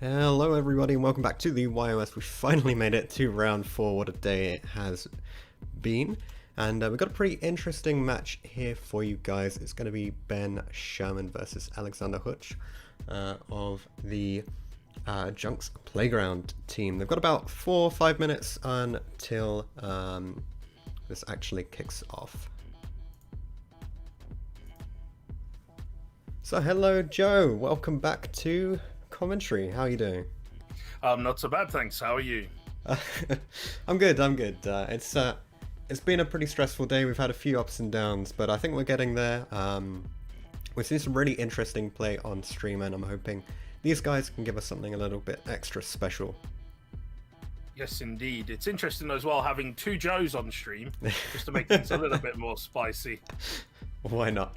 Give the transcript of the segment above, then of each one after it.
Hello everybody and welcome back to the YOS. We finally made it to round 4, what a day it has been. And we've got a pretty interesting match here for you guys. It's going to be Ben Sherman versus Alex Hultzsch of the Junks Playground team. They've got about 4 or 5 minutes until this actually kicks off. So hello Joe, welcome back to commentary. How are you doing? Not so bad, thanks. How are you? I'm good. It's been a pretty stressful day. We've had a few ups and downs, but I think we're getting there. We've seen some really interesting play on stream, and I'm hoping these guys can give us something a little bit extra special. Yes, indeed. It's interesting as well having two Joes on stream, just to make things a little bit more spicy. Why not?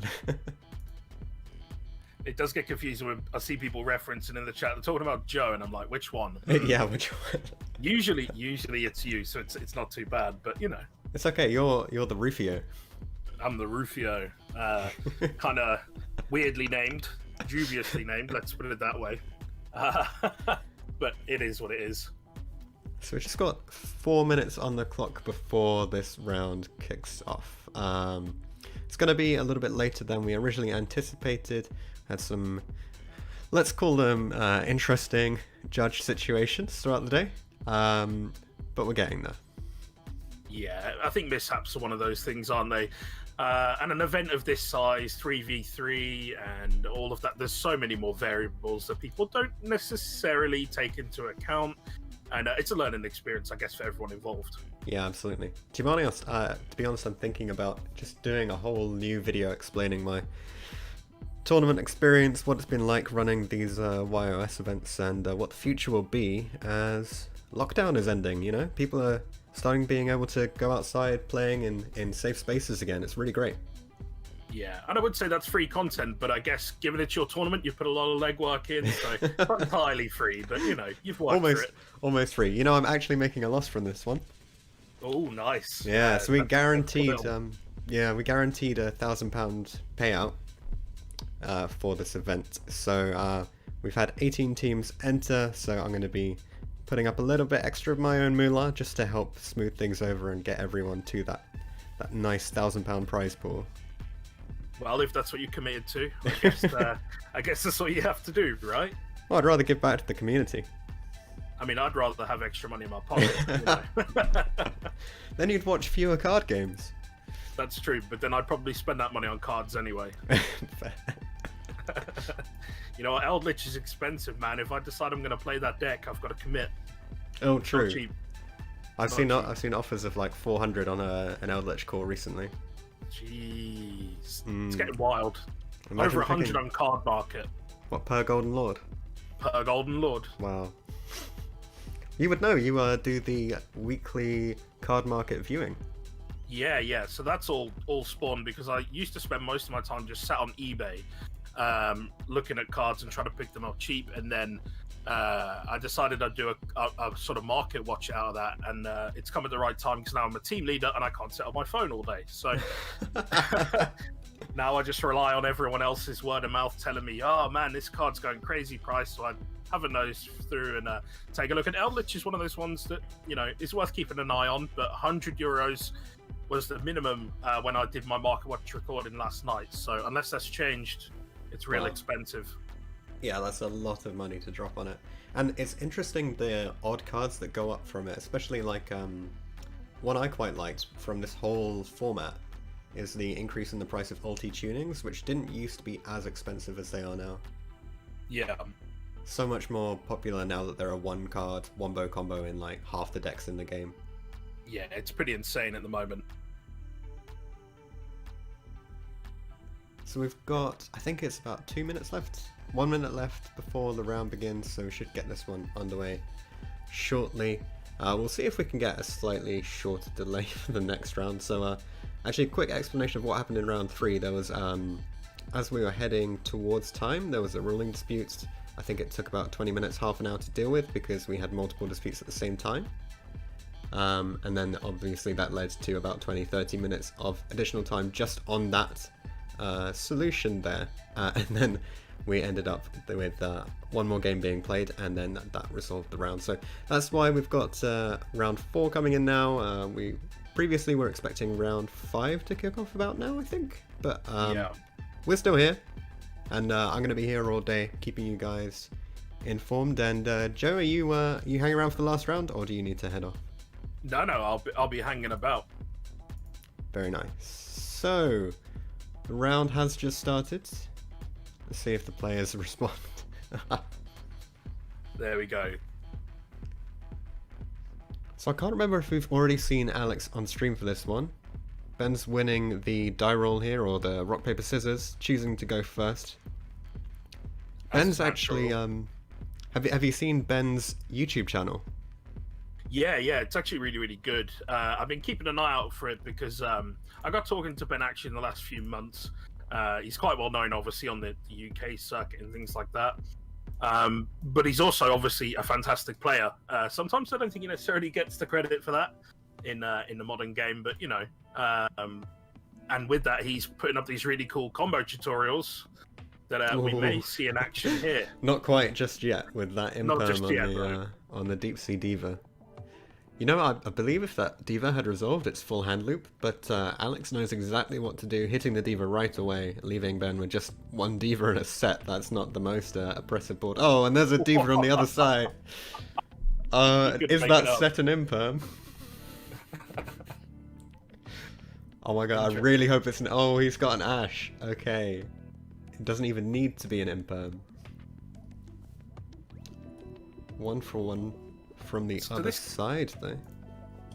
It does get confusing when I see people referencing in the chat. They're talking about Joe, and I'm like, which one? Yeah, which one? Usually it's you, so it's not too bad. But you know, it's okay. You're the Rufio. I'm the Rufio. Kind of weirdly named, dubiously named. Let's put it that way. But it is what it is. So we've just got 4 minutes on the clock before this round kicks off. It's going to be a little bit later than we originally anticipated. Had some, let's call them interesting judge situations throughout the day, but we're getting there. Yeah, I think mishaps are one of those things, aren't they? And an event of this size, 3v3 and all of that, there's so many more variables that people don't necessarily take into account. And it's a learning experience, I guess, for everyone involved. Yeah, absolutely. To be honest, I'm thinking about just doing a whole new video explaining my tournament experience, what it's been like running these YOS events, and what the future will be as lockdown is ending. You know, people are starting being able to go outside playing in safe spaces again. It's really great. Yeah, and I would say that's free content, but I guess given it's your tournament, you've put a lot of legwork in, so not entirely free, but you know, you've worked for it. Almost free. You know, I'm actually making a loss from this one. Oh, nice. Yeah, so we guaranteed, we guaranteed £1,000 payout for this event. So we've had 18 teams enter, so I'm going to be putting up a little bit extra of my own moolah just to help smooth things over and get everyone to that nice £1,000 prize pool. Well, if that's what you committed to, I guess that's what you have to do, right? Well, I'd rather give back to the community. I mean, I'd rather have extra money in my pocket. You know? Then you'd watch fewer card games. That's true, but then I'd probably spend that money on cards anyway. You know, Eldritch is expensive, man. If I decide I'm going to play that deck, I've got to commit. Oh, true. Not cheap. I've seen offers of like 400 on an Eldritch core recently. Jeez, it's getting wild. Imagine Over 100 on card market. What, per Golden Lord? Per Golden Lord. Wow. You would know. You do the weekly card market viewing. Yeah. So that's all spawned because I used to spend most of my time just sat on eBay, looking at cards and trying to pick them up cheap, and then I decided I'd do a sort of market watch out of that, and it's come at the right time because now I'm a team leader and I can't sit on my phone all day. So now I just rely on everyone else's word of mouth telling me, oh man, this card's going crazy price. So I have a nose through and take a look. And Eldritch is one of those ones that, you know, is worth keeping an eye on, but €100 was the minimum when I did my market watch recording last night. So unless that's changed, it's real expensive. Yeah, that's a lot of money to drop on it. And it's interesting the odd cards that go up from it, especially like one I quite liked from this whole format is the increase in the price of ulti tunings, which didn't used to be as expensive as they are now. Yeah. So much more popular now that there are one card, wombo combo in like half the decks in the game. Yeah, it's pretty insane at the moment. So we've got, I think it's about 2 minutes left. 1 minute left before the round begins, so we should get this one underway shortly. We'll see if we can get a slightly shorter delay for the next round. So actually a quick explanation of what happened in round 3. There was, as we were heading towards time, there was a ruling dispute. I think it took about 20 minutes, half an hour to deal with because we had multiple disputes at the same time. And then obviously that led to about 20-30 minutes of additional time just on that solution there. And then we ended up with one more game being played, and then that resolved the round. So that's why we've got round 4 coming in now. We previously were expecting round 5 to kick off about now, I think, but Yeah. we're still here, and I'm going to be here all day keeping you guys informed. And Joe, are you hanging around for the last round, or do you need to head off? No, I'll be hanging about. Very nice. So the round has just started. Let's see if the players respond. There we go. So I can't remember if we've already seen Alex on stream for this one. Ben's winning the die roll here, or the rock paper scissors, choosing to go first. Ben's actually have you seen Ben's YouTube channel? Yeah, it's actually really, really good. I've been keeping an eye out for it because I got talking to Ben actually in the last few months. He's quite well known, obviously, on the UK circuit and things like that. But he's also obviously a fantastic player. Sometimes I don't think he necessarily gets the credit for that in the modern game, but you know, and with that, he's putting up these really cool combo tutorials that we may see in action here. Not quite just yet with that imperm on the Deep Sea Diva. You know, I believe if that Diva had resolved its full hand loop, but Alex knows exactly what to do, hitting the Diva right away, leaving Ben with just one Diva in a set. That's not the most oppressive board. Oh, and there's a Diva on the other side. Is that set an imperm? Oh my god, I really hope it's an... Oh, he's got an Ash. Okay. It doesn't even need to be an imperm. 1 for 1 from the other side, though.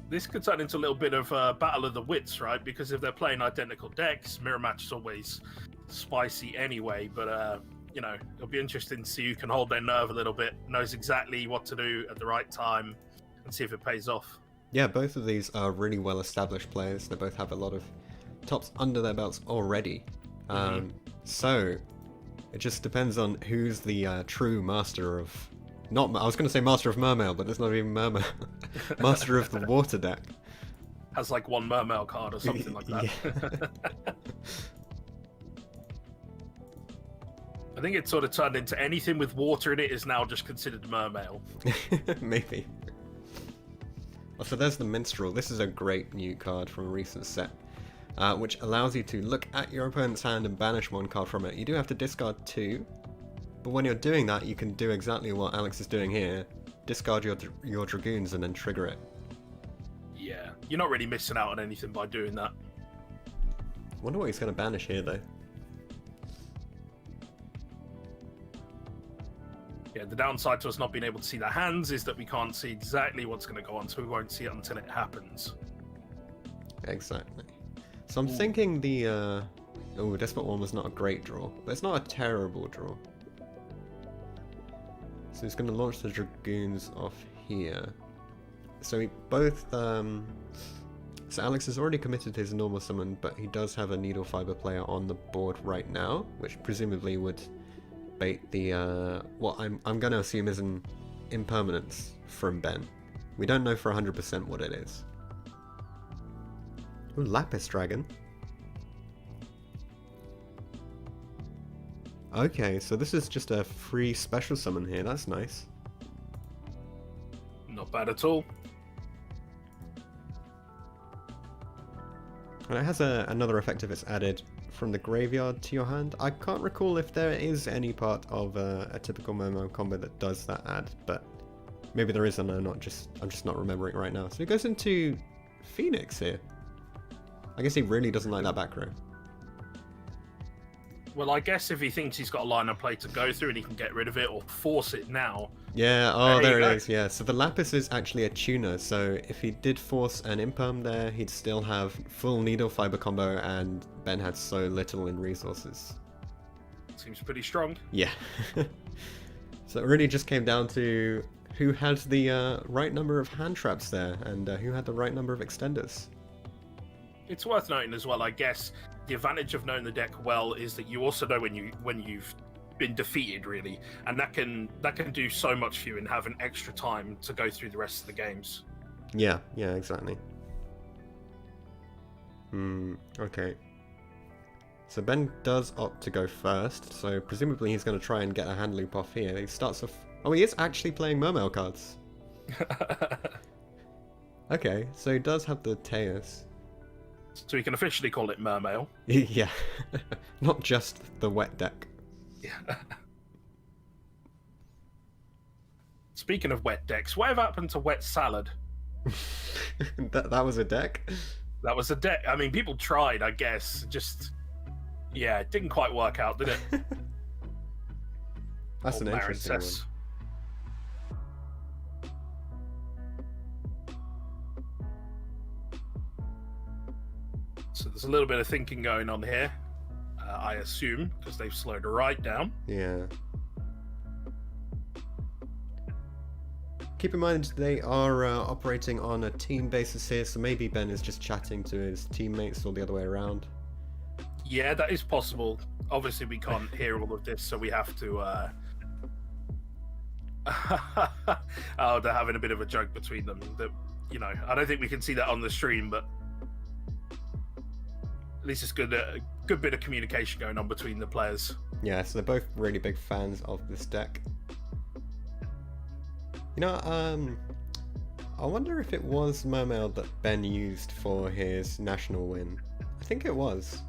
This could turn into a little bit of a battle of the wits, right? Because if they're playing identical decks, mirror match is always spicy anyway. But you know, it'll be interesting to see who can hold their nerve a little bit, knows exactly what to do at the right time, and see if it pays off. Yeah, both of these are really well-established players. They both have a lot of tops under their belts already. So it just depends on who's the true master of... I was going to say master of Mermail, but there's not even Mermail. Master of the water deck. Has like one Mermail card or something like that. Yeah. I think it sort of turned into anything with water in it is now just considered Mermail. Maybe. Oh, so there's the Minstrel. This is a great new card from a recent set, which allows you to look at your opponent's hand and banish one card from it. You do have to discard 2. But when you're doing that, you can do exactly what Alex is doing here. Discard your Dragoons and then trigger it. Yeah, you're not really missing out on anything by doing that. Wonder what he's going to banish here, though. Yeah, the downside to us not being able to see the hands is that we can't see exactly what's going to go on, so we won't see it until it happens. Exactly. So I'm thinking the... Oh, Despot 1 was not a great draw, but it's not a terrible draw. So he's going to launch the Dragoons off here. So we both... So Alex has already committed his normal summon, but he does have a Needle Fiber player on the board right now, which presumably would bait the... what I'm going to assume is an impermanence from Ben. We don't know for 100% what it is. Ooh, Lapis Dragon. Okay, so this is just a free special summon here. That's nice. Not bad at all. And it has another effect if it's added from the graveyard to your hand. I can't recall if there is any part of a typical Mermail combo that does that add, but maybe there is, and I'm just not remembering right now. So he goes into Phoenix here. I guess he really doesn't like that back row. Well, I guess if he thinks he's got a line of play to go through and he can get rid of it or force it now. Yeah, oh, there it is, yeah. So the Lapis is actually a tuner, so if he did force an Imperm there, he'd still have full Needle Fiber combo, and Ben had so little in resources. Seems pretty strong. Yeah. So it really just came down to who had the right number of hand traps there, and who had the right number of extenders. It's worth noting as well, I guess, the advantage of knowing the deck well is that you also know when you've been defeated, really, and that can do so much for you and have an extra time to go through the rest of the games. Yeah, exactly. Okay. So Ben does opt to go first, so presumably he's going to try and get a hand loop off here. He starts off... Oh, he is actually playing Mermail cards. Okay, so he does have the Teus. So we can officially call it Mermail. Yeah, not just the wet deck. Yeah. Speaking of wet decks, whatever happened to wet salad? that was a deck? That was a deck. I mean, people tried, I guess. Just, yeah, it didn't quite work out, did it? That's an interesting one. So there's a little bit of thinking going on here, I assume, because they've slowed right down. Yeah. Keep in mind they are operating on a team basis here, so maybe Ben is just chatting to his teammates or the other way around. Yeah, that is possible. Obviously, we can't hear all of this, so we have to... Oh, they're having a bit of a joke between them. That, you know, I don't think we can see that on the stream, but at least it's good. A good bit of communication going on between the players. Yeah, so they're both really big fans of this deck. You know, I wonder if it was Mermail that Ben used for his national win. I think it was.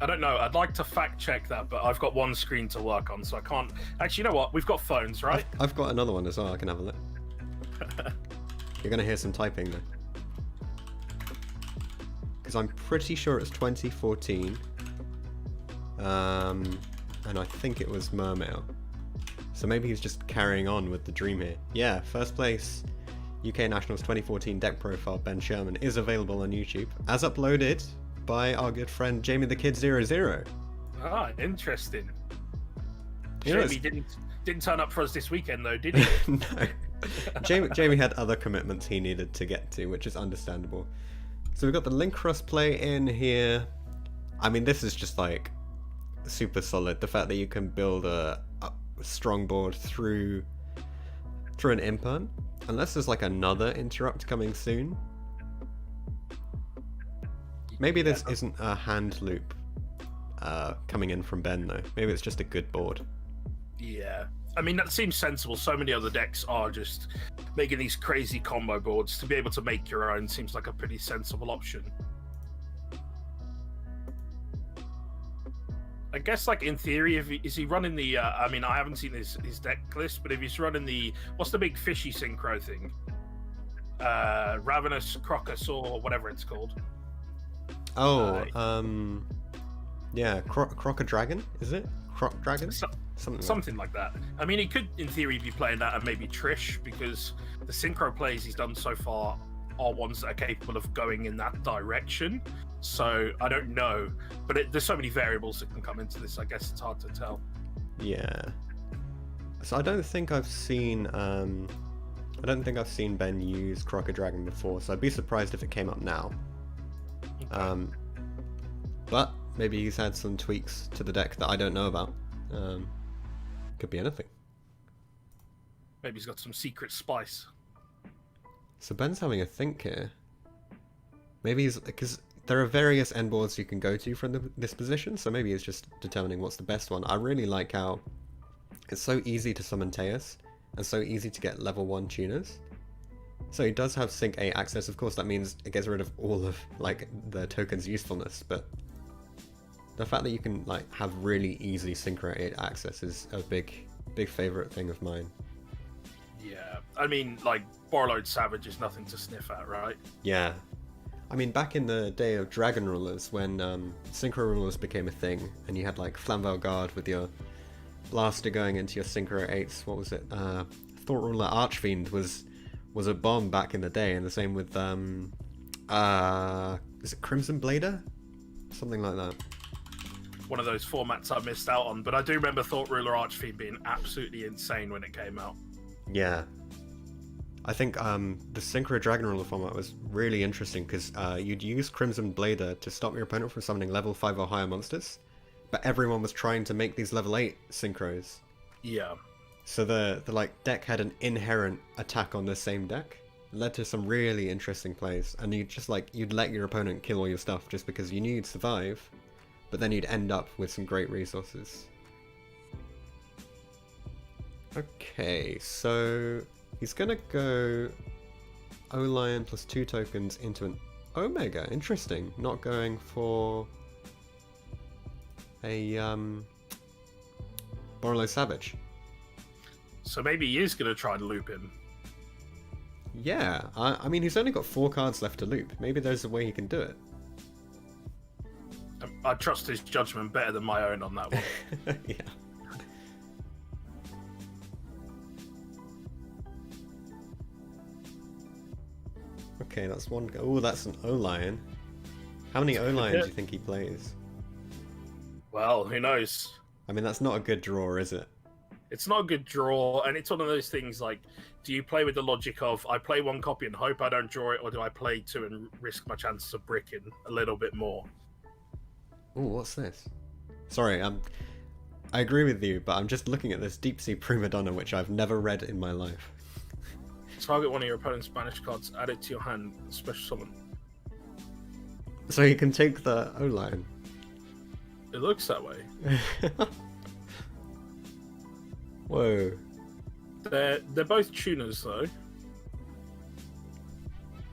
I don't know. I'd like to fact check that, but I've got one screen to work on, so I can't. Actually, you know what? We've got phones, right? I've got another one as well. I can have a look. You're gonna hear some typing though, because I'm pretty sure it's 2014, and I think it was Mermail. So maybe he's just carrying on with the dream here. Yeah, first place UK Nationals 2014 deck profile Ben Sherman is available on YouTube, as uploaded by our good friend Jamie the Kid 00. Ah, interesting. You know, Jamie didn't turn up for us this weekend though, did he? No. Jamie had other commitments he needed to get to, which is understandable. So we've got the Link Cross play in here. I mean, this is just like super solid. The fact that you can build a strong board through an imperm, unless there's like another interrupt coming soon. Maybe this isn't a hand loop coming in from Ben though. Maybe it's just a good board. Yeah, I mean that seems sensible. So many other decks are just making these crazy combo boards. To be able to make your own seems like a pretty sensible option. I guess, like, in theory, is he running the... I mean, I haven't seen his deck list, but if he's running the... What's the big fishy synchro thing? Ravenous Crocus or whatever it's called. Oh, yeah, Croc a Dragon, is it? Croc Dragon? Something like that. I mean, he could, in theory, be playing that and maybe Trish, because the synchro plays he's done so far are ones that are capable of going in that direction. So I don't know, but there's so many variables that can come into this. I guess it's hard to tell. Yeah. So I don't think I've seen Ben use Croc a Dragon before. So I'd be surprised if it came up now. Okay. But maybe he's had some tweaks to the deck that I don't know about. Could be anything. Maybe he's got some secret spice. So Ben's having a think here. Maybe he's, because there are various end boards you can go to from this position, so maybe he's just determining what's the best one. I really like how it's so easy to summon Teus and so easy to get level 1 tuners. So he does have Sync 8 access. Of course, that means it gets rid of all of like the token's usefulness, but the fact that you can like have really easy Synchro 8 access is a big favorite thing of mine. Yeah, I mean, like, Borrowed Savage is nothing to sniff at, right? Yeah. I mean, back in the day of Dragon Rulers, when Synchro Rulers became a thing, and you had like Flamvell Guard with your Blaster going into your Synchro 8s, what was it? Thought Ruler Archfiend was a bomb back in the day, and the same with, is it Crimson Blader? Something like that. One of those formats I missed out on, but I do remember Thought Ruler Archfiend being absolutely insane when it came out. Yeah. I think the Synchro Dragon Ruler format was really interesting because you'd use Crimson Blader to stop your opponent from summoning level 5 or higher monsters, but everyone was trying to make these level 8 synchros. Yeah. So the like deck had an inherent attack on the same deck. It led to some really interesting plays, and you'd let your opponent kill all your stuff just because you knew you'd survive, but then you'd end up with some great resources. Okay, so he's gonna go O-Lion plus 2 tokens into an Omega. Interesting. Not going for a Borolo Savage. So maybe he is going to try and loop him. Yeah, I mean, he's only got 4 cards left to loop. Maybe there's a way he can do it. I trust his judgment better than my own on that one. Yeah. Okay, that's one. Oh, that's an O-Lion. How many O-Lions do you think he plays? Well, who knows? I mean, that's not a good draw, is it? It's not a good draw, and it's one of those things like, do you play with the logic of, I play 1 copy and hope I don't draw it, or do I play 2 and risk my chances of bricking a little bit more? Oh, what's this? Sorry, I agree with you, but I'm just looking at this Deep Sea Prima Donna, which I've never read in my life. Target one of your opponent's banished cards, add it to your hand, special summon. So you can take the O-Lion. It looks that way. Whoa. They're both tuners though,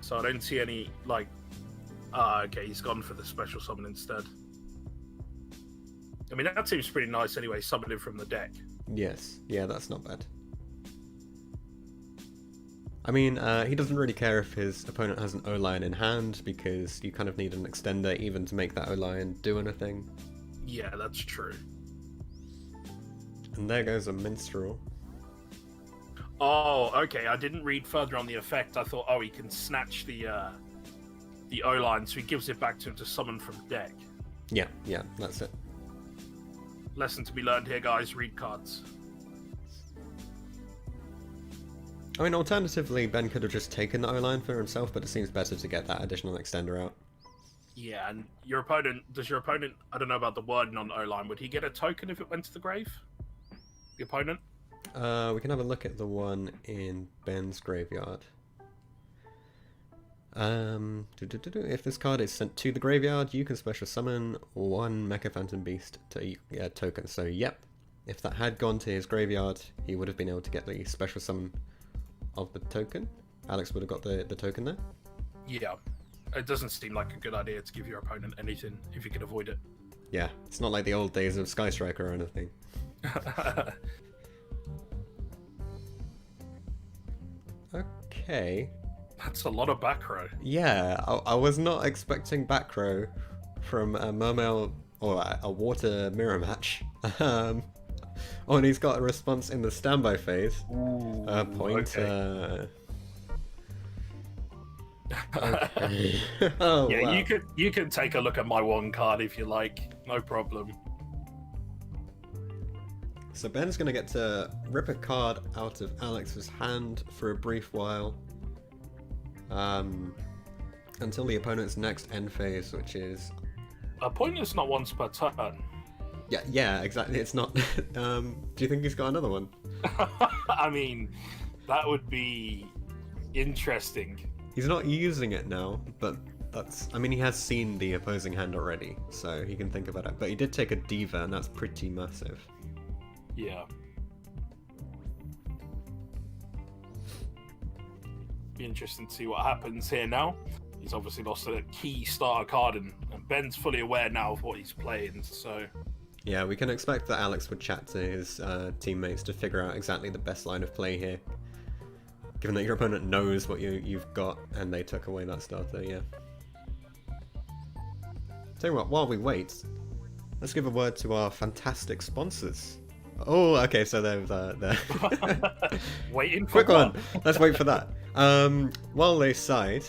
so I don't see any like. Okay, he's gone for the special summon instead. I mean, that seems pretty nice anyway. Summoning from the deck. Yes, yeah, that's not bad. I mean, he doesn't really care if his opponent has an O-Lion in hand, because you kind of need an extender even to make that O-Lion do anything. Yeah, that's true. And there goes a Minstrel. Oh, okay. I didn't read further on the effect. I thought, oh, he can snatch the O-Line, so he gives it back to him to summon from deck. Yeah, that's it. Lesson to be learned here, guys. Read cards. I mean, alternatively, Ben could have just taken the O-Line for himself, but it seems better to get that additional extender out. Yeah, and your opponent, I don't know about the wording on O-Line, would he get a token if it went to the grave? The opponent? We can have a look at the one in Ben's graveyard. If this card is sent to the graveyard, you can special summon 1 Mecha Phantom Beast to a token. So, yep, if that had gone to his graveyard, he would have been able to get the special summon of the token. Alex would have got the token there. Yeah. It doesn't seem like a good idea to give your opponent anything if you can avoid it. Yeah, it's not like the old days of Sky Striker or anything. Okay. That's a lot of back row. Yeah, I was not expecting back row from a Mermail or a water mirror match. Oh, and he's got a response in the standby phase. Ooh, Point. okay. Okay. Oh, yeah, wow. you can take a look at my 1 card if you like. No problem. So Ben's going to get to rip a card out of Alex's hand for a brief while. Until the opponent's next end phase, which is... A point is not once per turn. Yeah, exactly. It's not... do you think he's got another one? I mean, that would be interesting. He's not using it now, but that's... I mean, he has seen the opposing hand already, so he can think about it. But he did take a Diva, and that's pretty massive. Yeah. Be interesting to see what happens here now. He's obviously lost a key starter card, and Ben's fully aware now of what he's playing, so... Yeah, we can expect that Alex would chat to his teammates to figure out exactly the best line of play here. Given that your opponent knows what you've got, and they took away that starter, yeah. Tell you what, while we wait, let's give a word to our fantastic sponsors. Oh, okay, so they're waiting for quick one. Let's wait for that. While they side,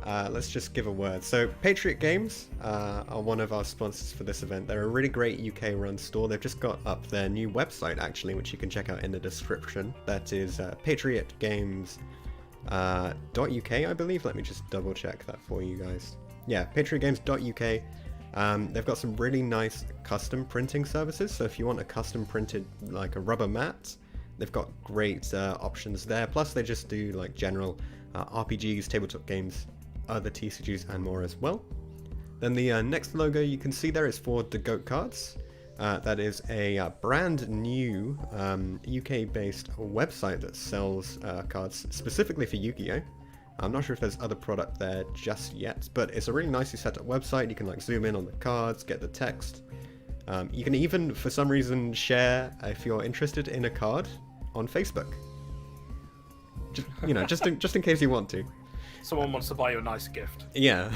let's just give a word. So, Patriot Games are one of our sponsors for this event. They're a really great UK-run store. They've just got up their new website, actually, which you can check out in the description. That is patriotgames.uk, I believe. Let me just double-check that for you guys. Yeah, patriotgames.uk. They've got some really nice custom printing services, so if you want a custom printed, like a rubber mat, they've got great options there. Plus they just do like general RPGs, tabletop games, other TCGs and more as well. Then the next logo you can see there is for the GOAT cards. That is a brand new UK-based website that sells cards specifically for YuGiOh. I'm not sure if there's other product there just yet, but it's a really nicely set up website. You can like zoom in on the cards, get the text. You can even, for some reason, share if you're interested in a card on Facebook. Just in case you want to. Someone wants to buy you a nice gift. Yeah.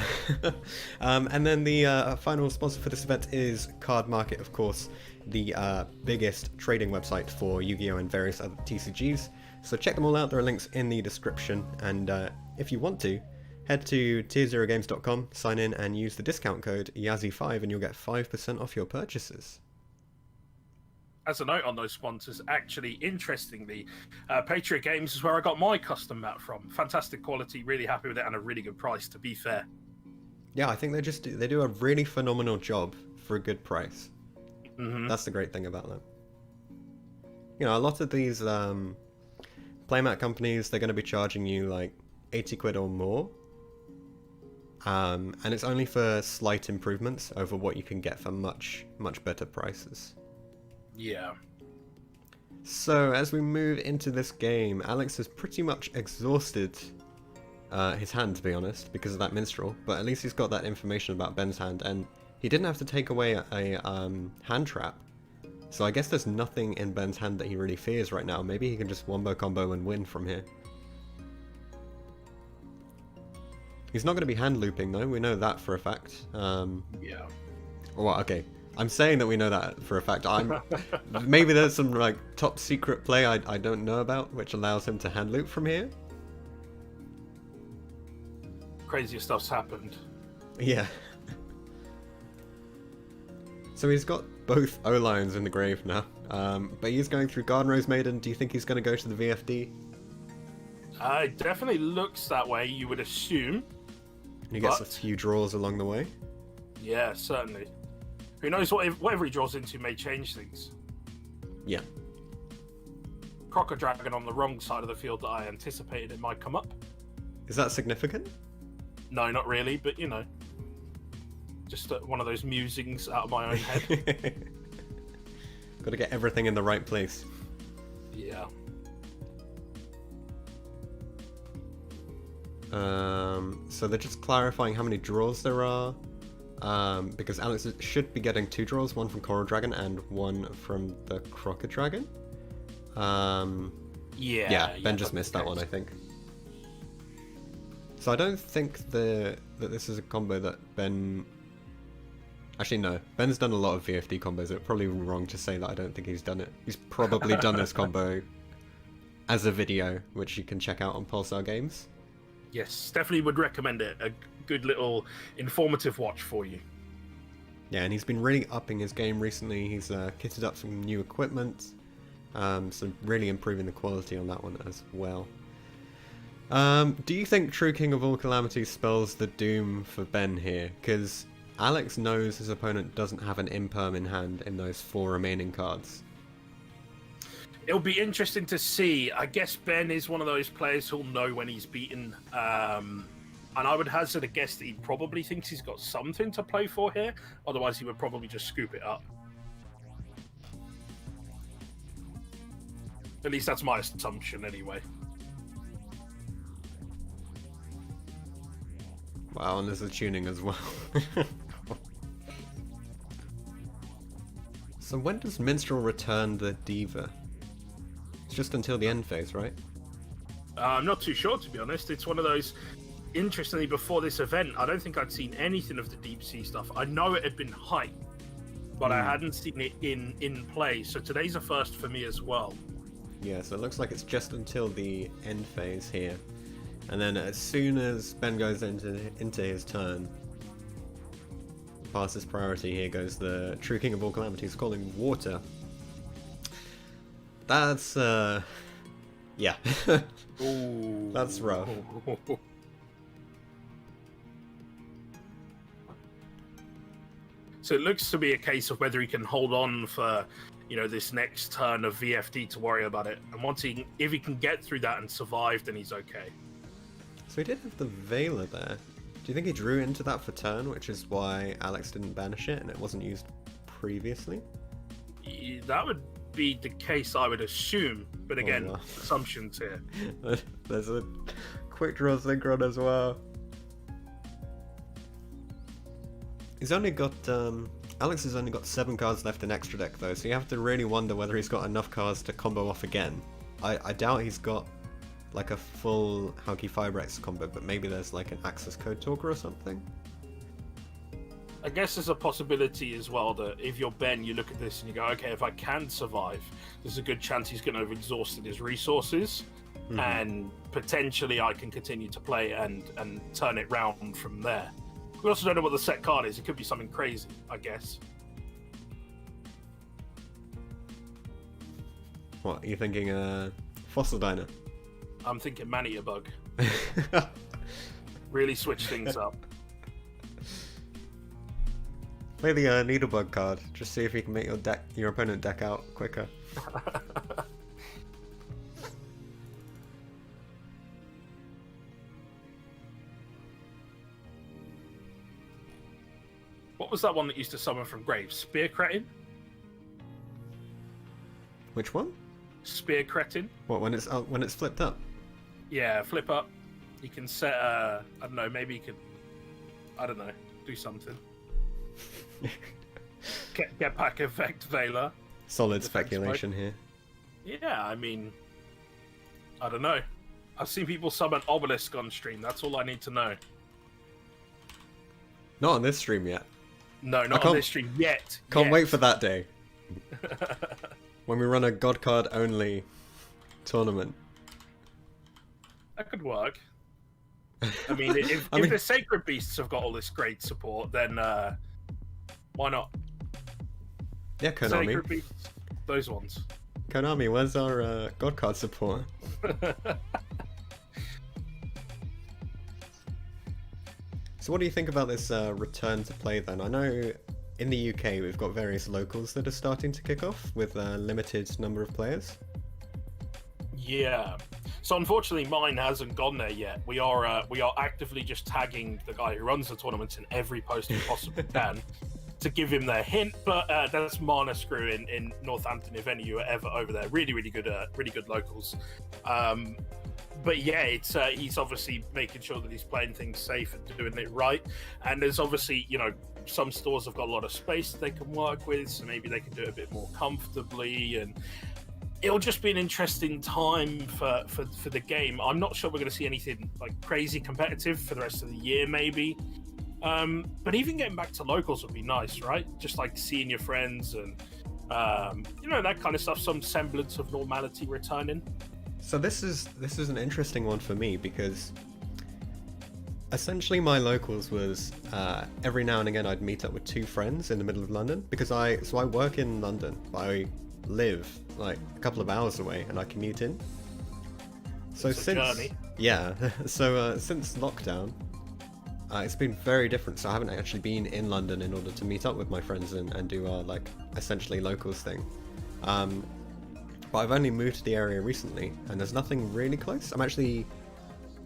And then the final sponsor for this event is Card Market, of course, the biggest trading website for Yu-Gi-Oh! And various other TCGs. So check them all out. There are links in the description. And if you want to, head to tier0games.com, sign in, and use the discount code YAZZY5, and you'll get 5% off your purchases. As a note on those sponsors, actually, interestingly, Patriot Games is where I got my custom mat from. Fantastic quality, really happy with it, and a really good price, to be fair. Yeah, I think they do a really phenomenal job for a good price. Mm-hmm. That's the great thing about them. You know, a lot of these playmat companies, they're going to be charging you like 80 quid or more. And it's only for slight improvements over what you can get for much, much better prices. Yeah. So as we move into this game, Alex has pretty much exhausted his hand, to be honest, because of that minstrel. But at least he's got that information about Ben's hand, and he didn't have to take away a hand trap. So I guess there's nothing in Ben's hand that he really fears right now. Maybe he can just wombo combo and win from here. He's not going to be hand looping though, we know that for a fact. Yeah. Well, okay. I'm saying that we know that for a fact. Maybe there's some like top secret play I don't know about, which allows him to hand loop from here. Crazier stuff's happened. Yeah. So he's got both O-Lions in the grave now, but he's going through Garden Rose Maiden. Do you think he's going to go to the VFD? It definitely looks that way, you would assume. And he gets a few draws along the way. Yeah, certainly. Who knows, whatever he draws into may change things. Yeah. Croco Dragon on the wrong side of the field that I anticipated it might come up. Is that significant? No, not really, but you know. Just one of those musings out of my own head. Got to get everything in the right place. Yeah. So they're just clarifying how many draws there are. Because Alex should be getting 2 draws, one from Coral Dragon and one from the Croco Dragon. Yeah, Ben just missed that one, I think. So I don't think that this is a combo that Ben... Actually, no. Ben's done a lot of VFD combos. It's probably wrong to say that I don't think he's done it. He's probably done this combo as a video, which you can check out on Pulsar Games. Yes, definitely would recommend it. A good little informative watch for you. Yeah, and he's been really upping his game recently. He's kitted up some new equipment, so really improving the quality on that one as well. Do you think True King of All Calamities spells the doom for Ben here? Because Alex knows his opponent doesn't have an imperm in hand in those 4 remaining cards. It'll be interesting to see. I guess Ben is one of those players who'll know when he's beaten. And I would hazard a guess that he probably thinks he's got something to play for here. Otherwise, he would probably just scoop it up. At least that's my assumption, anyway. Wow, and there's a tuning as well. So when does Minstrel return the Diva? It's just until the end phase, right? I'm not too sure, to be honest. It's one of those... Interestingly, before this event, I don't think I'd seen anything of the Deep Sea stuff. I know it had been hyped, but I hadn't seen it in play. So today's a first for me as well. Yeah, so it looks like it's just until the end phase here. And then as soon as Ben goes into his turn, past his priority, here goes the True King of All Calamities calling water. That's, yeah. Ooh. That's rough. So it looks to be a case of whether he can hold on for, you know, this next turn of VFD to worry about it. And if he can get through that and survive, then he's okay. So he did have the Veiler there. Do you think he drew into that for turn, which is why Alex didn't banish it and it wasn't used previously? That would be the case, I would assume. But again, wow. assumptions here. There's a quick draw synchron as well. He's only got Alex has only got 7 cards left in extra deck though, so you have to really wonder whether he's got enough cards to combo off again. I doubt he's got like a full Hauki Fibrex combo, but maybe there's like an access code talker or something. I guess there's a possibility as well that if you're Ben, you look at this and you go, okay, if I can survive, there's a good chance he's going to have exhausted his resources, and potentially I can continue to play and turn it round from there. We also don't know what the set card is. It could be something crazy, I guess. What, are you thinking Fossil Diner? I'm thinking Manita Bug. Really switch things up. Play the Needlebug card. Just see if you can make your opponent deck out quicker. What was that one that used to summon from graves? Spear Cretin? Which one? Spear Cretin. What, when it's flipped up? Yeah, flip up. You can set I don't know, maybe you could, I don't know, do something. Get back effect Veiler. Solid speculation here. Yeah, I mean, I don't know. I've seen people summon Obelisk on stream. That's all I need to know. Not on this stream yet. No, not on this stream yet. Can't wait for that day. When we run a God card only tournament. That could work. I mean, if the Sacred Beasts have got all this great support, then why not? Yeah, Konami. Sacred Beasts, those ones. Konami, where's our God card support? So what do you think about this return to play then? I know in the UK we've got various locals that are starting to kick off with a limited number of players. Yeah. So unfortunately mine hasn't gone there yet. We are actively just tagging the guy who runs the tournaments in every post we possibly can to give him their hint, but that's Mana Screw in Northampton, if any of you are ever over there. Really good locals. But yeah, it's he's obviously making sure that he's playing things safe and doing it right. And there's obviously, you know, some stores have got a lot of space they can work with, so maybe they can do it a bit more comfortably, and it'll just be an interesting time for the game. I'm not sure we're going to see anything like crazy competitive for the rest of the year, maybe. But even getting back to locals would be nice, right? Just like seeing your friends and you know, that kind of stuff. Some semblance of normality returning. So this is an interesting one for me because essentially my locals was every now and again I'd meet up with 2 friends in the middle of London because I work in London, but I live like a couple of hours away and I commute in. So it's a journey. Yeah, so since lockdown, it's been very different. So I haven't actually been in London in order to meet up with my friends and do our like essentially locals thing. But I've only moved to the area recently, and there's nothing really close. I'm actually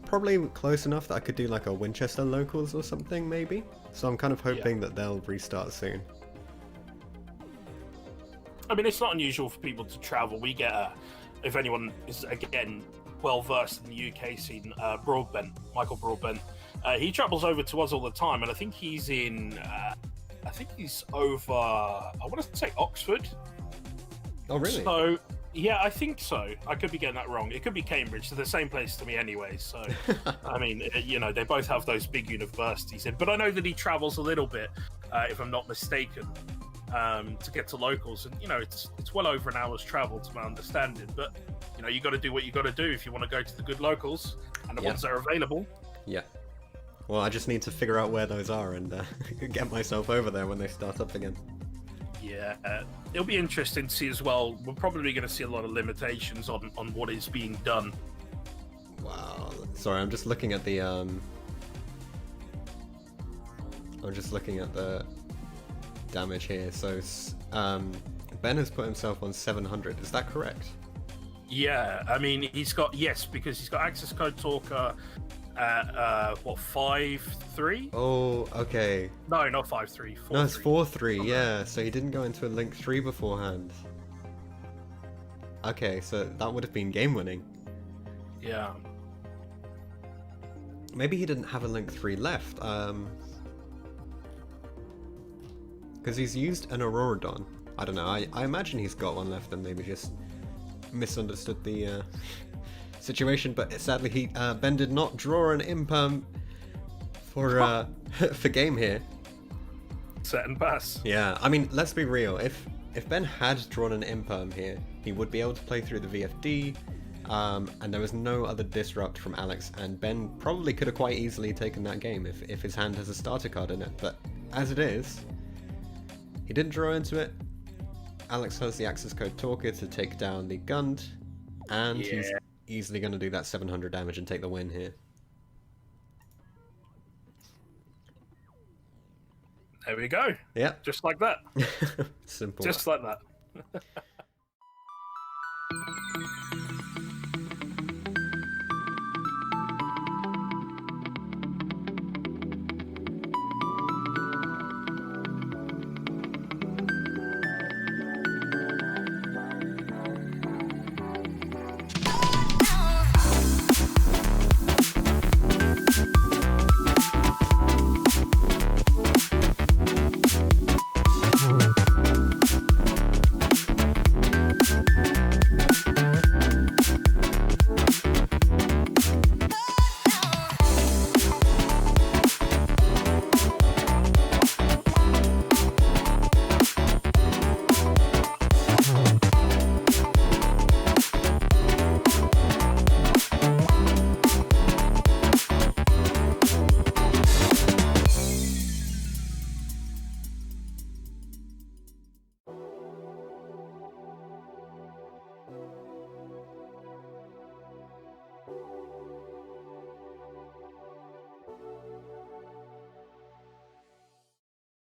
probably close enough that I could do like a Winchester locals or something, maybe. So I'm kind of hoping that they'll restart soon. I mean, it's not unusual for people to travel. We get, if anyone is, again, well-versed in the UK scene, Michael Broadbent. He travels over to us all the time, and I think he's in, I think he's over, I want to say Oxford. Oh, really? So, yeah, I think so. I could be getting that wrong. It could be Cambridge. They're the same place to me anyway. So, I mean, you know, they both have those big universities in. But I know that he travels a little bit, if I'm not mistaken, to get to locals. And, you know, it's well over an hour's travel to my understanding. But, you know, you got to do what you got to do if you want to go to the good locals and the ones that are available. Yeah. Well, I just need to figure out where those are and get myself over there when they start up again. Yeah, it'll be interesting to see as well. We're probably going to see a lot of limitations on what is being done. Wow. Sorry, I'm just looking at the damage here. So Ben has put himself on 700. Is that correct? Yeah, I mean, because he's got access code talker, at what, 5-3? Oh, okay. No, not 5-3. 4-3. No, it's 4-3, yeah. So he didn't go into a link 3 beforehand. Okay, so that would have been game winning. Yeah. Maybe he didn't have a link 3 left. Because he's used an Auroradon. I don't know. I imagine he's got one left and maybe just misunderstood the situation. But sadly, Ben did not draw an Imperm for for game here. Set and pass. Yeah, I mean, let's be real. If Ben had drawn an Imperm here, he would be able to play through the VFD, and there was no other disrupt from Alex, and Ben probably could have quite easily taken that game if his hand has a starter card in it. But as it is, he didn't draw into it. Alex has the access code Talker to take down the Gund, and he's easily going to do that 700 damage and take the win here. There we go. Yeah. Just like that. Simple. Just like that.